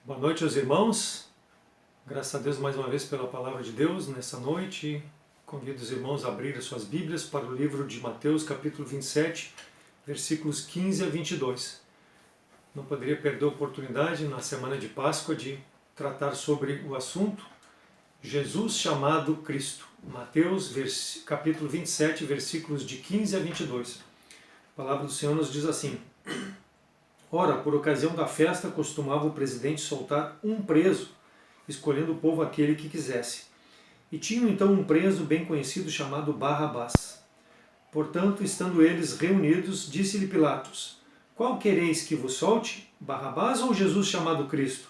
Boa noite aos irmãos, graças a Deus mais uma vez pela palavra de Deus nessa noite. Convido os irmãos a abrir as suas Bíblias para o livro de Mateus, capítulo 27, versículos 15 a 22. Não poderia perder a oportunidade na semana de Páscoa de tratar sobre o assunto Jesus chamado Cristo. Mateus, capítulo 27, versículos de 15 a 22. A palavra do Senhor nos diz assim: Ora, por ocasião da festa, costumava o presidente soltar um preso, escolhendo o povo aquele que quisesse. E tinham então um preso bem conhecido chamado Barrabás. Portanto, estando eles reunidos, disse-lhe Pilatos: Qual quereis que vos solte, Barrabás ou Jesus chamado Cristo?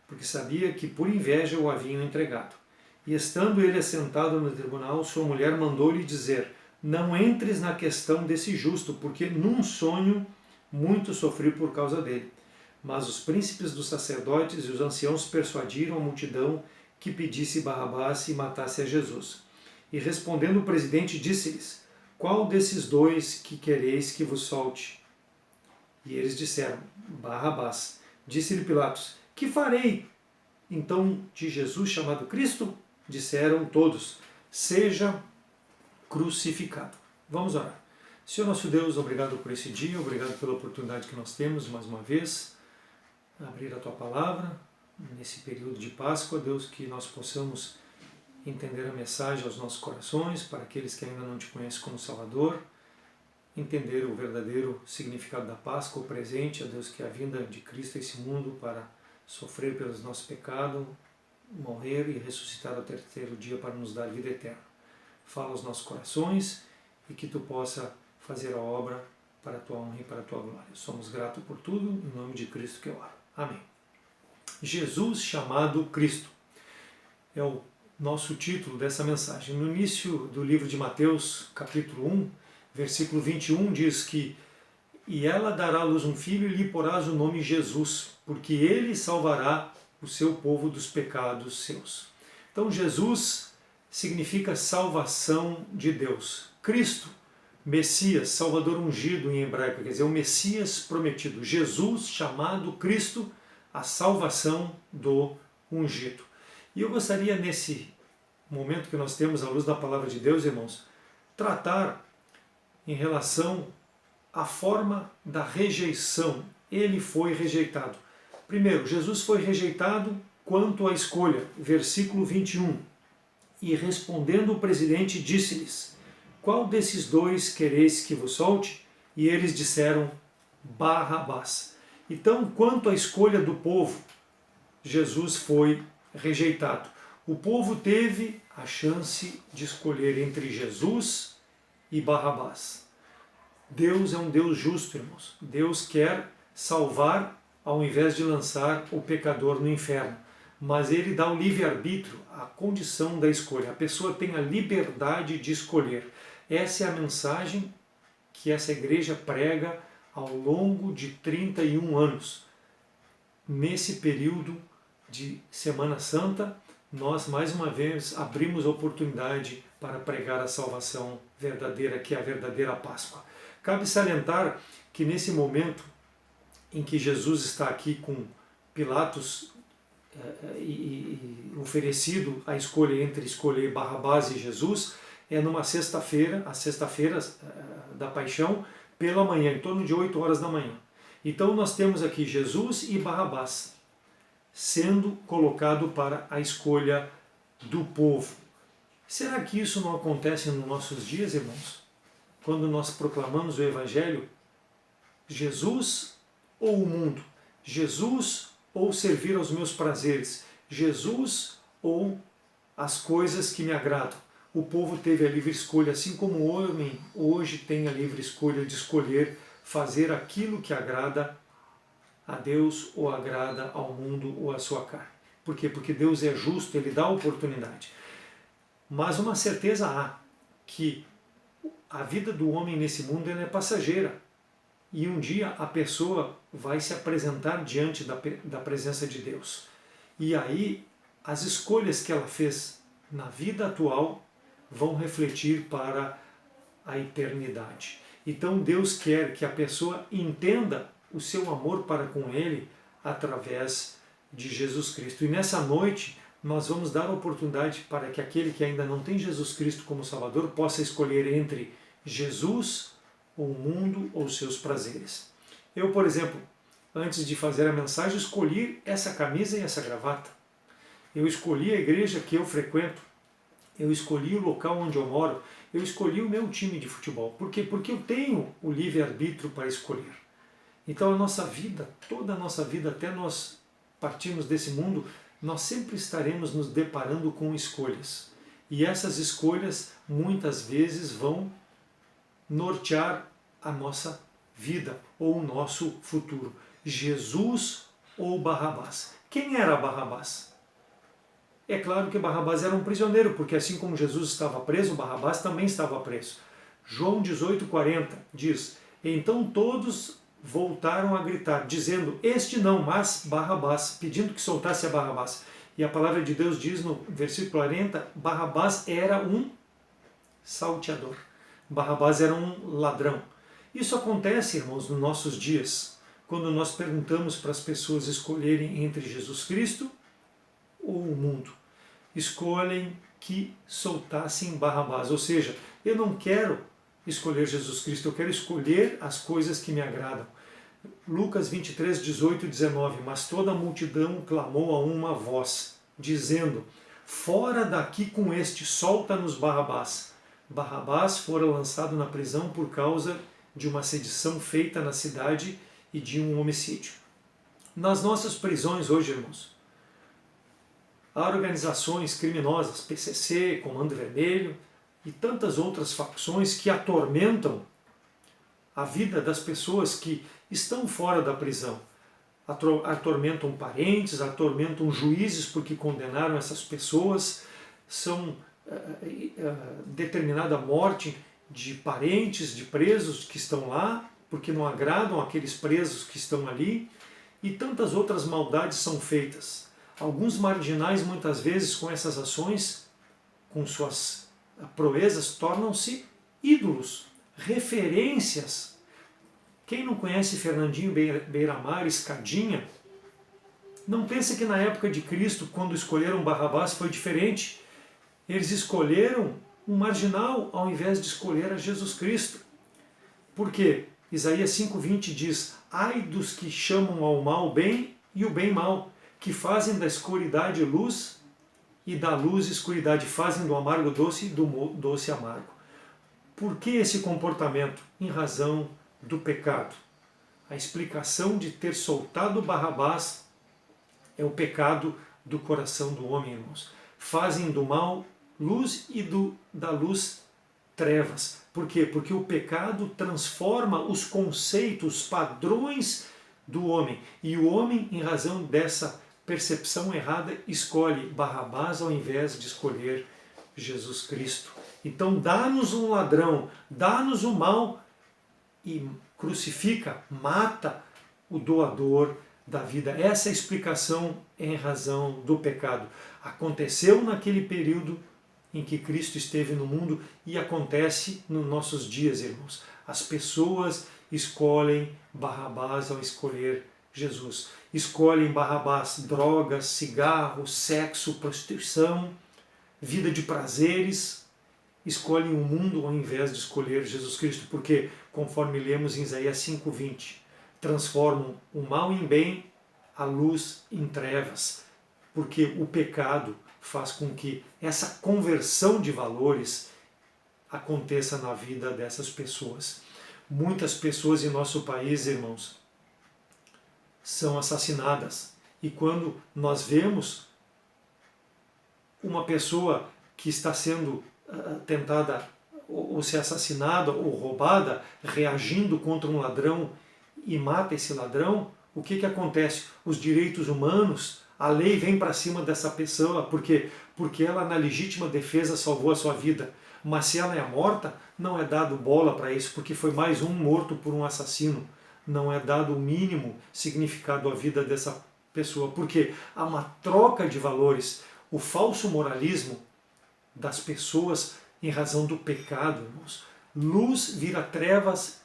Porque sabia que por inveja o haviam entregado. E estando ele assentado no tribunal, sua mulher mandou-lhe dizer: Não entres na questão desse justo, porque num sonho muito sofri por causa dele. Mas os príncipes dos sacerdotes e os anciãos persuadiram a multidão que pedisse Barrabás e matasse a Jesus. E respondendo o presidente, disse-lhes: Qual desses dois que quereis que vos solte? E eles disseram: Barrabás. Disse-lhe Pilatos: Que farei então de Jesus chamado Cristo? Disseram todos: Seja crucificado. Vamos orar. Senhor nosso Deus, obrigado por esse dia, obrigado pela oportunidade que nós temos mais uma vez abrir a Tua Palavra nesse período de Páscoa, Deus, que nós possamos entender a mensagem aos nossos corações, para aqueles que ainda não Te conhecem como Salvador, entender o verdadeiro significado da Páscoa, o presente, ó Deus, que é a vinda de Cristo a esse mundo para sofrer pelos nossos pecados, morrer e ressuscitar ao terceiro dia para nos dar vida eterna. Fala aos nossos corações e que Tu possa fazer a obra para a Tua honra e para a Tua glória. Somos gratos por tudo, em nome de Cristo que eu oro. Amém. Jesus chamado Cristo é o nosso título dessa mensagem. No início do livro de Mateus, capítulo 1, versículo 21, diz que E ela dará à luz um filho e lhe porás o nome Jesus, porque ele salvará o seu povo dos pecados seus. Então Jesus significa salvação de Deus. Cristo, Messias, Salvador ungido em hebraico, quer dizer, o Messias prometido. Jesus, chamado Cristo, a salvação do ungido. E eu gostaria, nesse momento que nós temos à luz da palavra de Deus, irmãos, tratar em relação à forma da rejeição. Ele foi rejeitado. Primeiro, Jesus foi rejeitado quanto à escolha. Versículo 21. E respondendo o presidente, disse-lhes: Qual desses dois quereis que vos solte? E eles disseram: Barrabás. Então, quanto à escolha do povo, Jesus foi rejeitado. O povo teve a chance de escolher entre Jesus e Barrabás. Deus é um Deus justo, irmãos. Deus quer salvar ao invés de lançar o pecador no inferno. Mas Ele dá o livre-arbítrio, a condição da escolha. A pessoa tem a liberdade de escolher. Essa é a mensagem que essa igreja prega ao longo de 31 anos. Nesse período de Semana Santa, nós mais uma vez abrimos a oportunidade para pregar a salvação verdadeira, que é a verdadeira Páscoa. Cabe salientar que nesse momento em que Jesus está aqui com Pilatos e oferecido a escolha entre escolher Barrabás e Jesus, é numa sexta-feira, a sexta-feira da Paixão, pela manhã, em torno de 8 horas da manhã. Então nós temos aqui Jesus e Barrabás sendo colocado para a escolha do povo. Será que isso não acontece nos nossos dias, irmãos? Quando nós proclamamos o Evangelho, Jesus ou o mundo? Jesus ou servir aos meus prazeres? Jesus ou as coisas que me agradam? O povo teve a livre escolha, assim como o homem hoje tem a livre escolha de escolher fazer aquilo que agrada a Deus ou agrada ao mundo ou à sua carne. Por quê? Porque Deus é justo, Ele dá a oportunidade. Mas uma certeza há, que a vida do homem nesse mundo ela é passageira. E um dia a pessoa vai se apresentar diante da presença de Deus. E aí as escolhas que ela fez na vida atual vão refletir para a eternidade. Então Deus quer que a pessoa entenda o seu amor para com Ele através de Jesus Cristo. E nessa noite nós vamos dar a oportunidade para que aquele que ainda não tem Jesus Cristo como Salvador possa escolher entre Jesus, ou o mundo, ou seus prazeres. Eu, por exemplo, antes de fazer a mensagem, escolhi essa camisa e essa gravata. Eu escolhi a igreja que eu frequento. Eu escolhi o local onde eu moro. Eu escolhi o meu time de futebol. Por quê? Porque eu tenho o livre-arbítrio para escolher. Então a nossa vida, toda a nossa vida, até nós partirmos desse mundo, nós sempre estaremos nos deparando com escolhas. E essas escolhas muitas vezes vão nortear a nossa vida ou o nosso futuro. Jesus ou Barrabás? Quem era Barrabás? É claro que Barrabás era um prisioneiro, porque assim como Jesus estava preso, Barrabás também estava preso. João 18,40 diz: então todos voltaram a gritar, dizendo, este não, mas Barrabás, pedindo que soltasse a Barrabás. E a palavra de Deus diz no versículo 40, Barrabás era um salteador. Barrabás era um ladrão. Isso acontece, irmãos, nos nossos dias, quando nós perguntamos para as pessoas escolherem entre Jesus Cristo ou o mundo. Escolhem que soltassem Barrabás, ou seja, eu não quero escolher Jesus Cristo, eu quero escolher as coisas que me agradam. Lucas 23, 18 e 19, mas toda a multidão clamou a uma voz, dizendo, fora daqui com este, solta-nos Barrabás. Barrabás fora lançado na prisão por causa de uma sedição feita na cidade e de um homicídio. Nas nossas prisões hoje, irmãos, há organizações criminosas, PCC, Comando Vermelho e tantas outras facções que atormentam a vida das pessoas que estão fora da prisão. Atormentam parentes, atormentam juízes porque condenaram essas pessoas, são determinada morte de parentes, de presos que estão lá, porque não agradam aqueles presos que estão ali, e tantas outras maldades são feitas. Alguns marginais, muitas vezes, com essas ações, com suas proezas, tornam-se ídolos, referências. Quem não conhece Fernandinho Beiramar, Escadinha, não pensa que na época de Cristo, quando escolheram Barrabás, foi diferente. Eles escolheram um marginal ao invés de escolher a Jesus Cristo. Por quê? Isaías 5,20 diz, ai dos que chamam ao mal bem e o bem mal, que fazem da escuridade luz e da luz escuridade, fazem do amargo doce e do doce amargo. Por que esse comportamento? Em razão do pecado. A explicação de ter soltado Barrabás é o pecado do coração do homem, irmãos. Fazem do mal luz e da luz trevas. Por quê? Porque o pecado transforma os conceitos, os padrões do homem. E o homem, em razão dessa percepção errada, escolhe Barrabás ao invés de escolher Jesus Cristo. Então dá-nos um ladrão, dá-nos o mal e crucifica, mata o doador da vida. Essa é a explicação em razão do pecado. Aconteceu naquele período em que Cristo esteve no mundo e acontece nos nossos dias, irmãos. As pessoas escolhem Barrabás ao escolher Jesus. Escolhem Barrabás, drogas, cigarro, sexo, prostituição, vida de prazeres. Escolhem o mundo ao invés de escolher Jesus Cristo, porque, conforme lemos em Isaías 5,20, transformam o mal em bem, a luz em trevas, porque o pecado faz com que essa conversão de valores aconteça na vida dessas pessoas. Muitas pessoas em nosso país, irmãos, são assassinadas. E quando nós vemos uma pessoa que está sendo tentada ou ser assassinada ou roubada, reagindo contra um ladrão e mata esse ladrão, o que acontece? Os direitos humanos, a lei vem para cima dessa pessoa, porque ela na legítima defesa salvou a sua vida. Mas se ela é morta, não é dado bola para isso, porque foi mais um morto por um assassino. Não é dado o mínimo significado à vida dessa pessoa, porque há uma troca de valores. O falso moralismo das pessoas em razão do pecado, irmãos. Luz vira trevas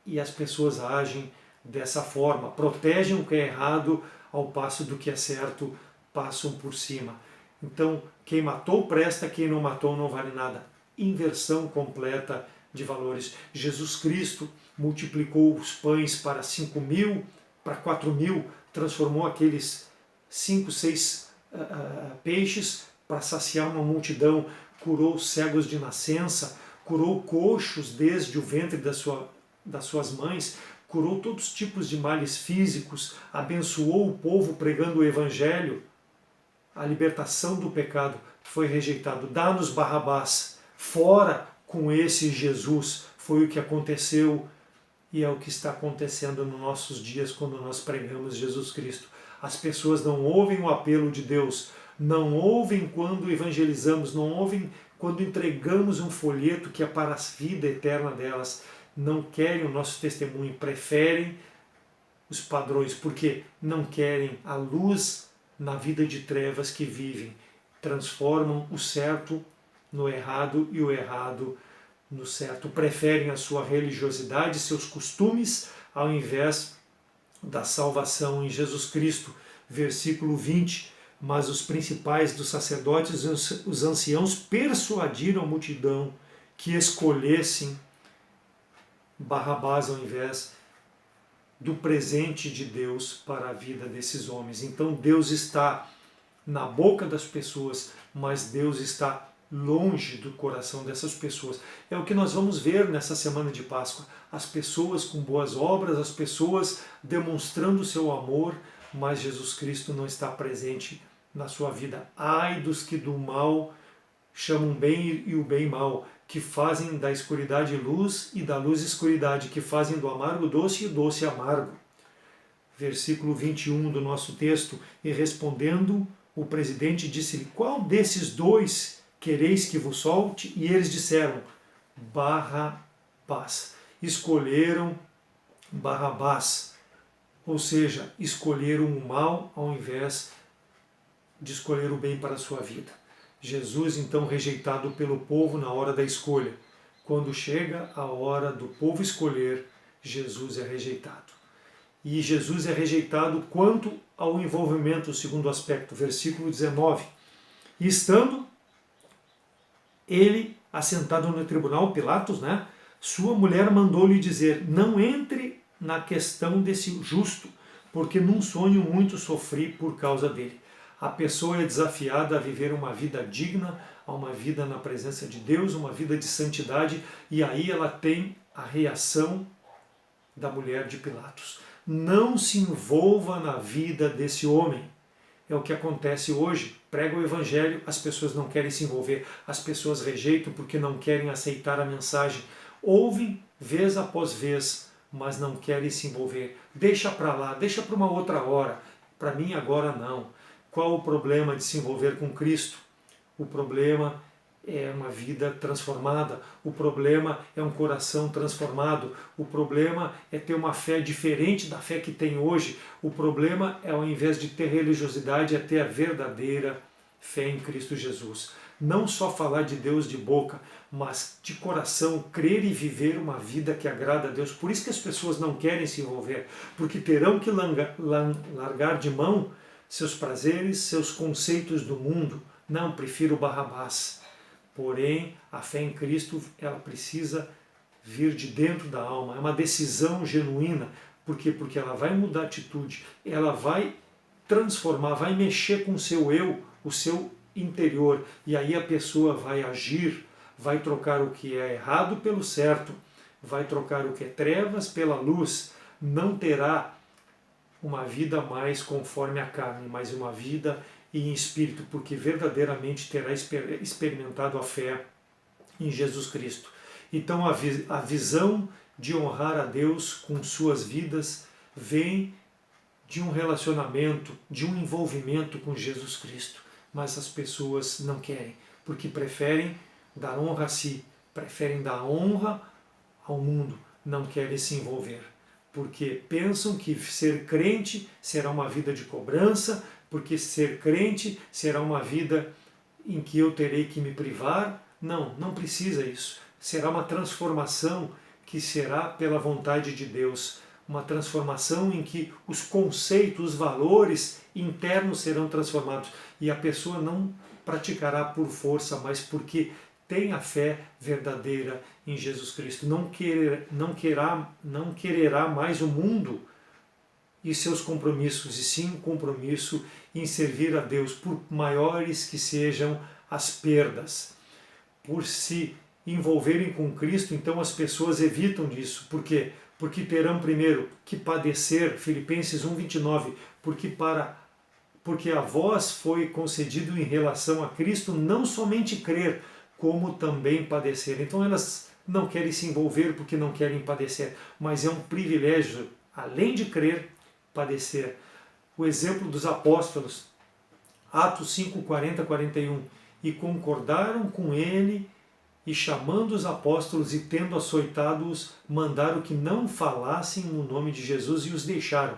e as pessoas agem dessa forma, protegem o que é errado ao passo do que é certo passam por cima. Então, quem matou presta, quem não matou não vale nada. Inversão completa de valores. Jesus Cristo multiplicou os pães para 5.000, para 4.000, transformou aqueles 5, 6 peixes para saciar uma multidão, curou cegos de nascença, curou coxos desde o ventre das suas mães, curou todos os tipos de males físicos, abençoou o povo pregando o Evangelho. A libertação do pecado foi rejeitado. Dá-nos Barrabás, fora com esse Jesus. Foi o que aconteceu e é o que está acontecendo nos nossos dias quando nós pregamos Jesus Cristo. As pessoas não ouvem o apelo de Deus, não ouvem quando evangelizamos, não ouvem quando entregamos um folheto que é para a vida eterna delas. Não querem o nosso testemunho, preferem os padrões, porque não querem a luz na vida de trevas que vivem. Transformam o certo no errado e o errado no certo. Preferem a sua religiosidade, seus costumes, ao invés da salvação em Jesus Cristo. Versículo 20. Mas os principais dos sacerdotes e os anciãos persuadiram a multidão que escolhessem Barrabás ao invés do presente de Deus para a vida desses homens. Então Deus está na boca das pessoas, mas Deus está longe do coração dessas pessoas. É o que nós vamos ver nessa semana de Páscoa. As pessoas com boas obras, as pessoas demonstrando o seu amor, mas Jesus Cristo não está presente na sua vida. Ai dos que do mal chamam bem e o bem mal, que fazem da escuridade luz e da luz escuridade, que fazem do amargo doce e o doce amargo. Versículo 21 do nosso texto. E respondendo, o presidente disse-lhe: qual desses dois quereis que vos solte? E eles disseram: Barrabás. Escolheram Barrabás, ou seja, escolheram o mal ao invés de escolher o bem para a sua vida. Jesus, então, rejeitado pelo povo na hora da escolha. Quando chega a hora do povo escolher, Jesus é rejeitado. E Jesus é rejeitado quanto ao envolvimento, o segundo aspecto, versículo 19. E estando ele assentado no tribunal, Pilatos, sua mulher mandou-lhe dizer: não entre na questão desse justo, porque num sonho muito sofri por causa dele. A pessoa é desafiada a viver uma vida digna, a uma vida na presença de Deus, uma vida de santidade, e aí ela tem a reação da mulher de Pilatos. Não se envolva na vida desse homem. É o que acontece hoje. Prega o evangelho, as pessoas não querem se envolver, as pessoas rejeitam porque não querem aceitar a mensagem. Ouvem vez após vez, mas não querem se envolver. Deixa para lá, deixa para uma outra hora. Para mim agora não. Qual o problema de se envolver com Cristo? O problema é uma vida transformada, o problema é um coração transformado, o problema é ter uma fé diferente da fé que tem hoje, o problema é, ao invés de ter religiosidade, é ter a verdadeira fé em Cristo Jesus. Não só falar de Deus de boca, mas de coração, crer e viver uma vida que agrada a Deus. Por isso que as pessoas não querem se envolver, porque terão que largar de mão seus prazeres, seus conceitos do mundo. Não, prefiro Barrabás. Porém, a fé em Cristo, ela precisa vir de dentro da alma. É uma decisão genuína. Por quê? Porque ela vai mudar a atitude, ela vai transformar, vai mexer com o seu eu, o seu interior. E aí a pessoa vai agir, vai trocar o que é errado pelo certo, vai trocar o que é trevas pela luz. Não terá uma vida mais conforme a carne, mas uma vida em espírito, porque verdadeiramente terá experimentado a fé em Jesus Cristo. Então a visão de honrar a Deus com suas vidas vem de um relacionamento, de um envolvimento com Jesus Cristo. Mas as pessoas não querem, porque preferem dar honra a si, preferem dar honra ao mundo, não querem se envolver. Porque pensam que ser crente será uma vida de cobrança, porque ser crente será uma vida em que eu terei que me privar. Não, não precisa isso. Será uma transformação que será pela vontade de Deus. uma transformação em que os conceitos, os valores internos serão transformados e a pessoa não praticará por força, mas porque tem a fé verdadeira em Jesus Cristo. Não quererá mais o mundo e seus compromissos, e sim um compromisso em servir a Deus, por maiores que sejam as perdas. Por se envolverem com Cristo, então as pessoas evitam disso. Por quê? Porque terão primeiro que padecer, Filipenses 1:29, porque a vós foi concedido em relação a Cristo não somente crer, como também padecer. Então elas não querem se envolver porque não querem padecer, mas é um privilégio, além de crer, padecer. O exemplo dos apóstolos, Atos 5, 40, 41, e concordaram com ele, e chamando os apóstolos e tendo açoitado-os, mandaram que não falassem no nome de Jesus e os deixaram.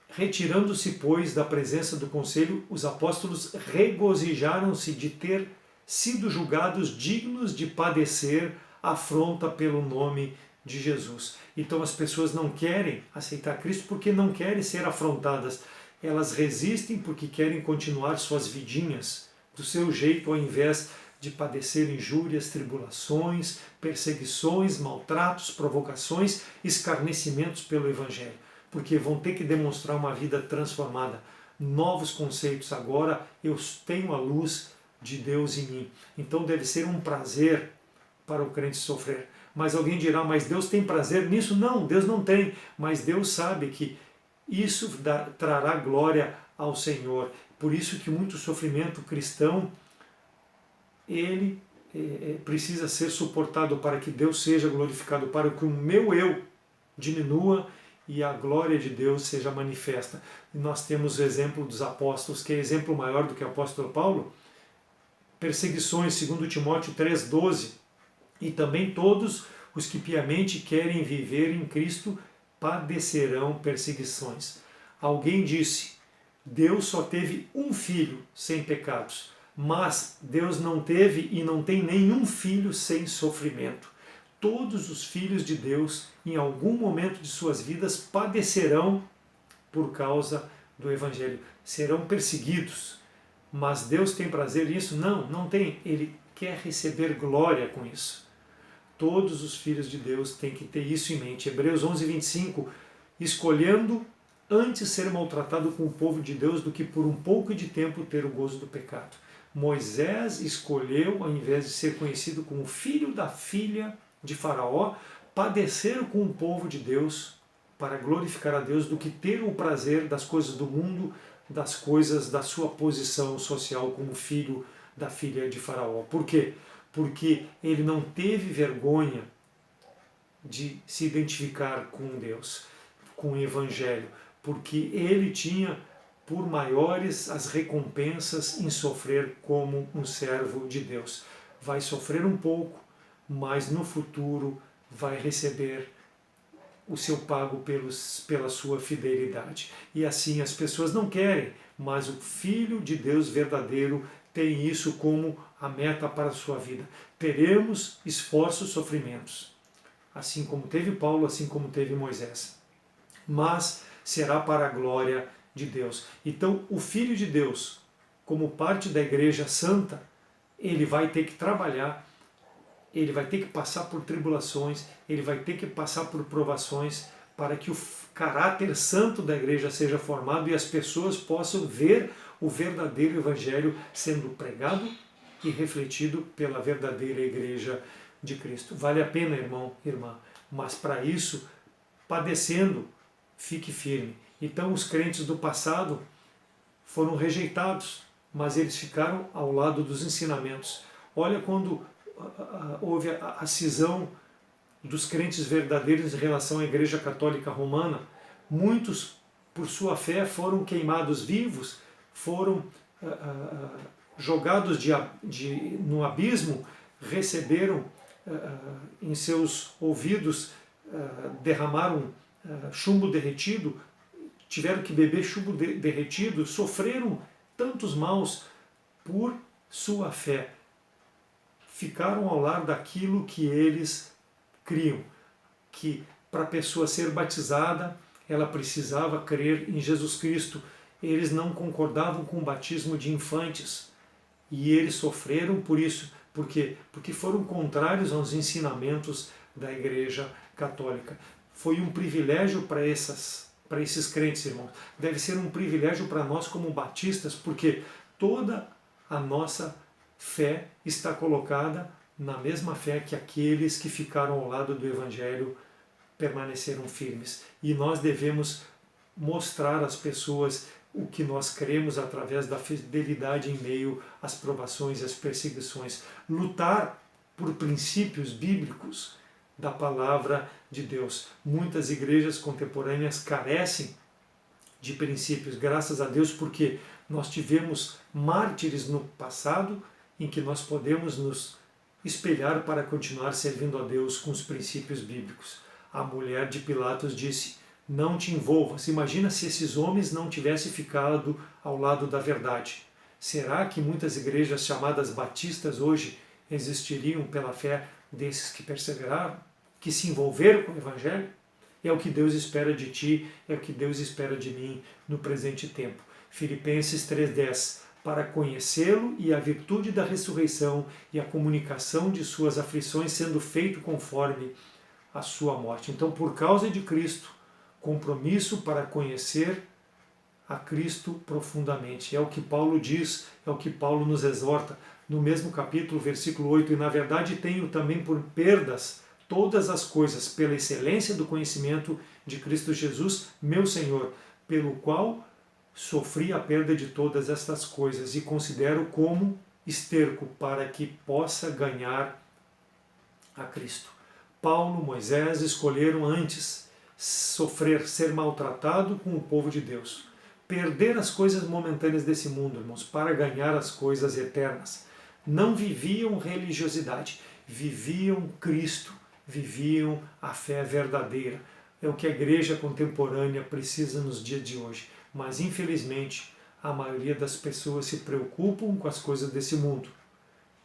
Retirando-se, pois, da presença do conselho, os apóstolos regozijaram-se de ter sido julgados dignos de padecer afronta pelo nome de Jesus. Então as pessoas não querem aceitar Cristo porque não querem ser afrontadas. Elas resistem porque querem continuar suas vidinhas do seu jeito, ao invés de padecer injúrias, tribulações, perseguições, maltratos, provocações, escarnecimentos pelo Evangelho. Porque vão ter que demonstrar uma vida transformada, novos conceitos. Agora eu tenho a luz de Deus em mim. Então deve ser um prazer para o crente sofrer. Mas alguém dirá, mas Deus tem prazer nisso? Não, Deus não tem. Mas Deus sabe que isso trará glória ao Senhor. Por isso que muito sofrimento cristão, ele precisa ser suportado para que Deus seja glorificado, para que o meu eu diminua e a glória de Deus seja manifesta. E nós temos o exemplo dos apóstolos, que é exemplo maior do que o apóstolo Paulo. Perseguições, segundo Timóteo 3,12. E também todos os que piamente querem viver em Cristo padecerão perseguições. Alguém disse, Deus só teve um filho sem pecados, mas Deus não teve e não tem nenhum filho sem sofrimento. Todos os filhos de Deus, em algum momento de suas vidas, padecerão por causa do Evangelho. Serão perseguidos. Mas Deus tem prazer nisso? Não, não tem. Ele quer receber glória com isso. Todos os filhos de Deus têm que ter isso em mente. Hebreus 11:25, escolhendo antes ser maltratado com o povo de Deus do que por um pouco de tempo ter o gozo do pecado. Moisés escolheu, ao invés de ser conhecido como filho da filha de Faraó, padecer com o povo de Deus para glorificar a Deus do que ter o prazer das coisas do mundo, das coisas da sua posição social como filho da filha de Faraó. Por quê? Porque ele não teve vergonha de se identificar com Deus, com o Evangelho, porque ele tinha por maiores as recompensas em sofrer como um servo de Deus. Vai sofrer um pouco, mas no futuro vai receber o seu pago pela sua fidelidade. E assim as pessoas não querem, mas o Filho de Deus verdadeiro tem isso como a meta para a sua vida. Teremos esforços, sofrimentos, assim como teve Paulo, assim como teve Moisés. Mas será para a glória de Deus. Então, o Filho de Deus, como parte da Igreja Santa, ele vai ter que trabalhar, ele vai ter que passar por tribulações, ele vai ter que passar por provações para que o caráter santo da igreja seja formado e as pessoas possam ver o verdadeiro Evangelho sendo pregado e refletido pela verdadeira igreja de Cristo. Vale a pena, irmão, irmã, mas para isso, padecendo, fique firme. Então os crentes do passado foram rejeitados, mas eles ficaram ao lado dos ensinamentos. Olha quando houve a cisão dos crentes verdadeiros em relação à Igreja Católica Romana, muitos, por sua fé, foram queimados vivos, foram jogados no abismo, receberam em seus ouvidos, derramaram chumbo derretido, tiveram que beber chumbo derretido, sofreram tantos maus por sua fé. Ficaram ao lado daquilo que eles criam, que para a pessoa ser batizada, ela precisava crer em Jesus Cristo. Eles não concordavam com o batismo de infantes e eles sofreram por isso. Por quê? Porque foram contrários aos ensinamentos da Igreja Católica. Foi um privilégio para esses crentes, irmãos. Deve ser um privilégio para nós como batistas, porque toda a nossa fé está colocada na mesma fé que aqueles que ficaram ao lado do Evangelho permaneceram firmes. E nós devemos mostrar às pessoas o que nós cremos através da fidelidade em meio às provações e às perseguições. Lutar por princípios bíblicos da palavra de Deus. Muitas igrejas contemporâneas carecem de princípios, graças a Deus, porque nós tivemos mártires no passado em que nós podemos nos espelhar para continuar servindo a Deus com os princípios bíblicos. A mulher de Pilatos disse: não te envolvas. Imagina se esses homens não tivessem ficado ao lado da verdade. Será que muitas igrejas chamadas batistas hoje existiriam pela fé desses que perseveraram, que se envolveram com o Evangelho? É o que Deus espera de ti, é o que Deus espera de mim no presente tempo. Filipenses 3,10: para conhecê-lo e a virtude da ressurreição e a comunicação de suas aflições, sendo feito conforme a sua morte. Então, por causa de Cristo, compromisso para conhecer a Cristo profundamente. É o que Paulo diz, é o que Paulo nos exorta no mesmo capítulo, versículo 8, e na verdade tenho também por perdas todas as coisas pela excelência do conhecimento de Cristo Jesus, meu Senhor, pelo qual sofri a perda de todas estas coisas e considero como esterco para que possa ganhar a Cristo. Paulo, Moisés escolheram antes sofrer, ser maltratado com o povo de Deus, perder as coisas momentâneas desse mundo, irmãos, para ganhar as coisas eternas. Não viviam religiosidade, viviam Cristo, viviam a fé verdadeira. É o que a igreja contemporânea precisa nos dias de hoje. Mas, infelizmente, a maioria das pessoas se preocupam com as coisas desse mundo,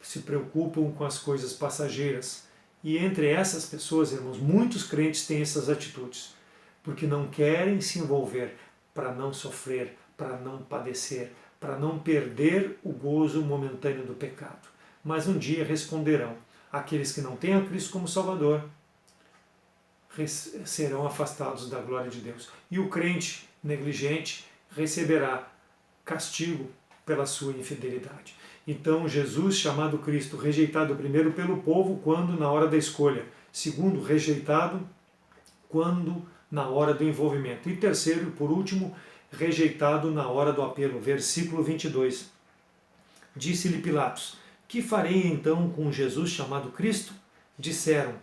se preocupam com as coisas passageiras. E entre essas pessoas, irmãos, muitos crentes têm essas atitudes, porque não querem se envolver para não sofrer, para não padecer, para não perder o gozo momentâneo do pecado. Mas um dia responderão. Aqueles que não têm a Cristo como Salvador serão afastados da glória de Deus. E o crente negligente receberá castigo pela sua infidelidade. Então, Jesus, chamado Cristo, rejeitado primeiro pelo povo quando na hora da escolha, segundo, rejeitado quando na hora do envolvimento, e terceiro e por último, rejeitado na hora do apelo. Versículo 22. Disse-lhe Pilatos: que farei então com Jesus chamado Cristo? Disseram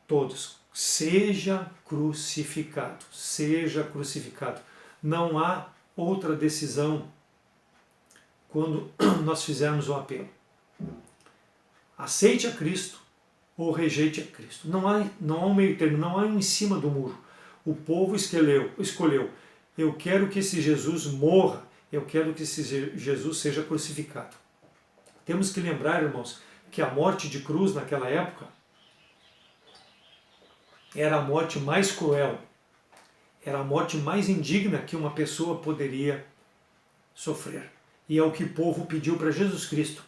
todos: seja crucificado, seja crucificado. Não há outra decisão quando nós fizermos o apelo. Aceite a Cristo ou rejeite a Cristo. Não há um meio termo, não há um em cima do muro. O povo escolheu. Eu quero que esse Jesus morra, eu quero que esse Jesus seja crucificado. Temos que lembrar, irmãos, que a morte de cruz naquela época era a morte mais cruel, era a morte mais indigna que uma pessoa poderia sofrer. E é o que o povo pediu para Jesus Cristo: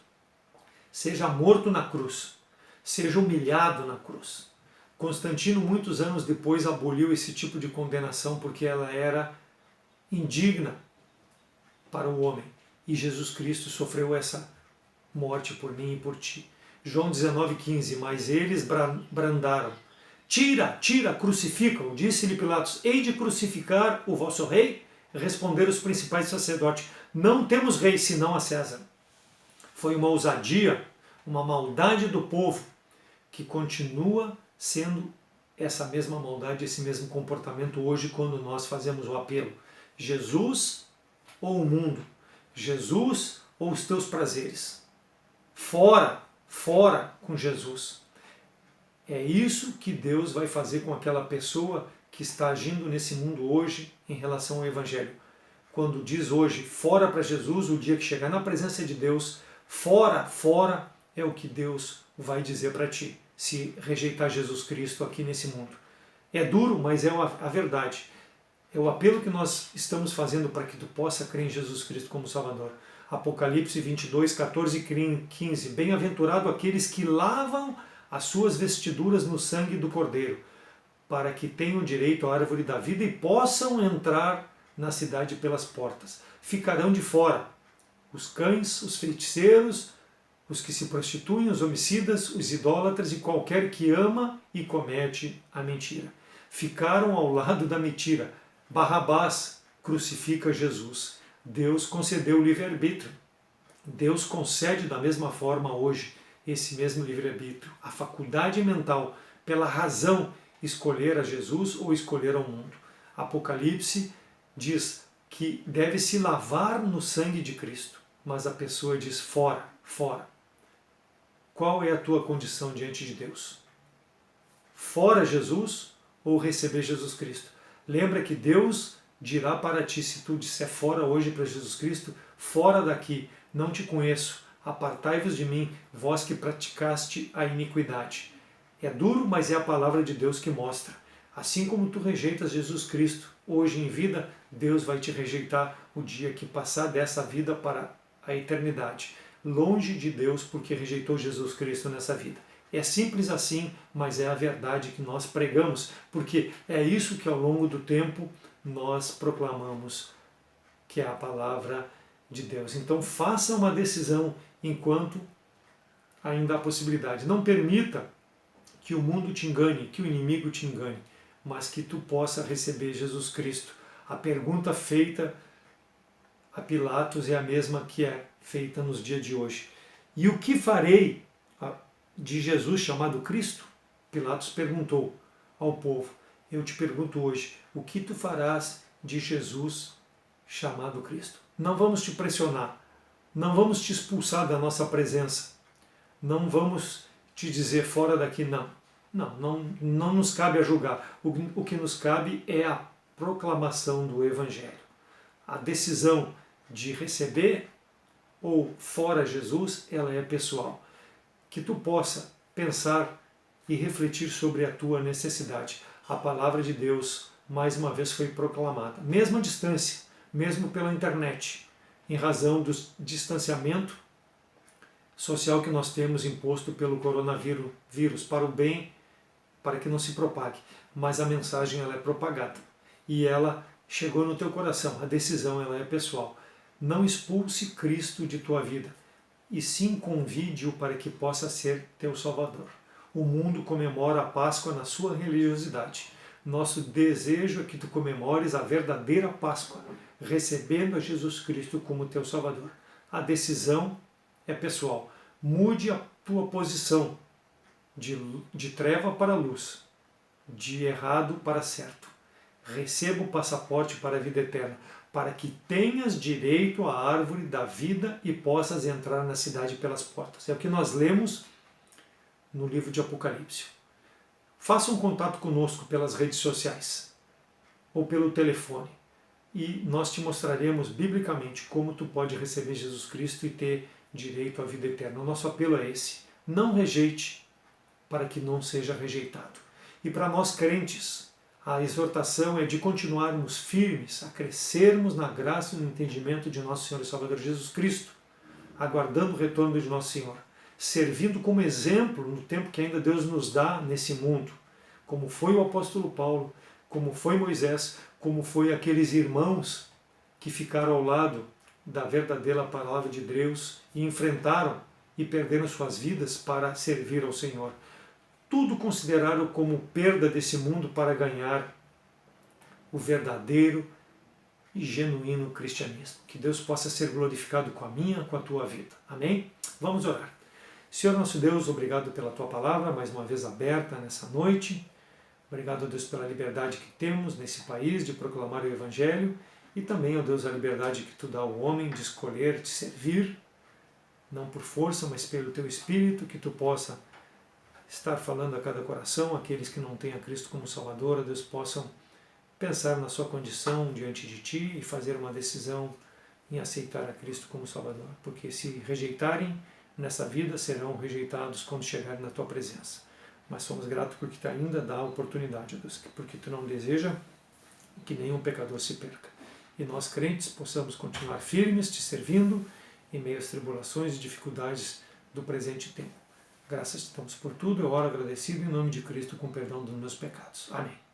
seja morto na cruz, seja humilhado na cruz. Constantino, muitos anos depois, aboliu esse tipo de condenação porque ela era indigna para o homem. E Jesus Cristo sofreu essa morte por mim e por ti. João 19,15: mas eles brandaram: tira, crucifica-o. Disse-lhe Pilatos: hei de crucificar o vosso rei? Responderam os principais sacerdotes: não temos rei senão a César. Foi uma ousadia, uma maldade do povo, que continua sendo essa mesma maldade, esse mesmo comportamento hoje quando nós fazemos o apelo. Jesus ou o mundo? Jesus ou os teus prazeres? Fora com Jesus. É isso que Deus vai fazer com aquela pessoa que está agindo nesse mundo hoje em relação ao Evangelho. Quando diz hoje, fora para Jesus, o dia que chegar na presença de Deus, fora é o que Deus vai dizer para ti, se rejeitar Jesus Cristo aqui nesse mundo. É duro, mas é a verdade. É o apelo que nós estamos fazendo para que tu possa crer em Jesus Cristo como Salvador. Apocalipse 22, 14 e 15. Bem-aventurado aqueles que lavam as suas vestiduras no sangue do Cordeiro, para que tenham direito à árvore da vida e possam entrar na cidade pelas portas. Ficarão de fora os cães, os feiticeiros, os que se prostituem, os homicidas, os idólatras e qualquer que ama e comete a mentira. Ficaram ao lado da mentira. Barrabás crucifica Jesus. Deus concedeu o livre-arbítrio. Deus concede da mesma forma hoje esse mesmo livre-arbítrio, a faculdade mental, pela razão, escolher a Jesus ou escolher ao mundo. Apocalipse diz que deve se lavar no sangue de Cristo, mas a pessoa diz fora, fora. Qual é a tua condição diante de Deus? Fora Jesus ou receber Jesus Cristo? Lembra que Deus dirá para ti, se tu disser fora hoje para Jesus Cristo, fora daqui, não te conheço, apartai-vos de mim, vós que praticaste a iniquidade. É duro, mas é a palavra de Deus que mostra. Assim como tu rejeitas Jesus Cristo hoje em vida, Deus vai te rejeitar o dia que passar dessa vida para a eternidade. Longe de Deus porque rejeitou Jesus Cristo nessa vida. É simples assim, mas é a verdade que nós pregamos, porque é isso que ao longo do tempo nós proclamamos, que é a palavra de Deus. Então faça uma decisão enquanto ainda há possibilidade. Não permita que o mundo te engane, que o inimigo te engane, mas que tu possa receber Jesus Cristo. A pergunta feita a Pilatos é a mesma que é feita nos dias de hoje. E o que farei de Jesus chamado Cristo? Pilatos perguntou ao povo. Eu te pergunto hoje, o que tu farás de Jesus chamado Cristo? Não vamos te pressionar, não vamos te expulsar da nossa presença, não vamos te dizer fora daqui, não. Não nos cabe a julgar. O que nos cabe é a proclamação do Evangelho. A decisão de receber ou fora Jesus, ela é pessoal. Que tu possa pensar e refletir sobre a tua necessidade. A palavra de Deus, mais uma vez, foi proclamada. Mesmo à distância, mesmo pela internet, em razão do distanciamento social que nós temos imposto pelo coronavírus, para o bem, para que não se propague. Mas a mensagem ela é propagada e ela chegou no teu coração. A decisão ela é pessoal. Não expulse Cristo de tua vida, e sim convide-o para que possa ser teu Salvador. O mundo comemora a Páscoa na sua religiosidade. Nosso desejo é que tu comemores a verdadeira Páscoa, recebendo a Jesus Cristo como teu Salvador. A decisão é pessoal. Mude a tua posição de treva para luz, de errado para certo. Receba o passaporte para a vida eterna, para que tenhas direito à árvore da vida e possas entrar na cidade pelas portas. É o que nós lemos no livro de Apocalipse. Faça um contato conosco pelas redes sociais ou pelo telefone e nós te mostraremos biblicamente como tu pode receber Jesus Cristo e ter direito à vida eterna. O nosso apelo é esse. Não rejeite para que não seja rejeitado. E para nós crentes, a exortação é de continuarmos firmes, a crescermos na graça e no entendimento de nosso Senhor e Salvador Jesus Cristo, aguardando o retorno de nosso Senhor, servindo como exemplo no tempo que ainda Deus nos dá nesse mundo, como foi o apóstolo Paulo, como foi Moisés, como foi aqueles irmãos que ficaram ao lado da verdadeira palavra de Deus e enfrentaram e perderam suas vidas para servir ao Senhor. Tudo consideraram como perda desse mundo para ganhar o verdadeiro e genuíno cristianismo. Que Deus possa ser glorificado com a minha, com a tua vida. Amém? Vamos orar. Senhor nosso Deus, obrigado pela tua palavra, mais uma vez aberta nessa noite. Obrigado, Deus, pela liberdade que temos nesse país de proclamar o Evangelho e também, ó Deus, a liberdade que tu dá ao homem de escolher, de servir, não por força, mas pelo teu Espírito, que tu possa estar falando a cada coração, aqueles que não têm a Cristo como Salvador, ó Deus, possam pensar na sua condição diante de ti e fazer uma decisão em aceitar a Cristo como Salvador, porque se rejeitarem nessa vida, serão rejeitados quando chegarem na tua presença. mas somos gratos porque Tu ainda dá a oportunidade, Deus, porque Tu não deseja que nenhum pecador se perca. E nós, crentes, possamos continuar firmes, Te servindo em meio às tribulações e dificuldades do presente tempo. Graças Te damos por tudo, eu oro agradecido em nome de Cristo com perdão dos meus pecados. Amém.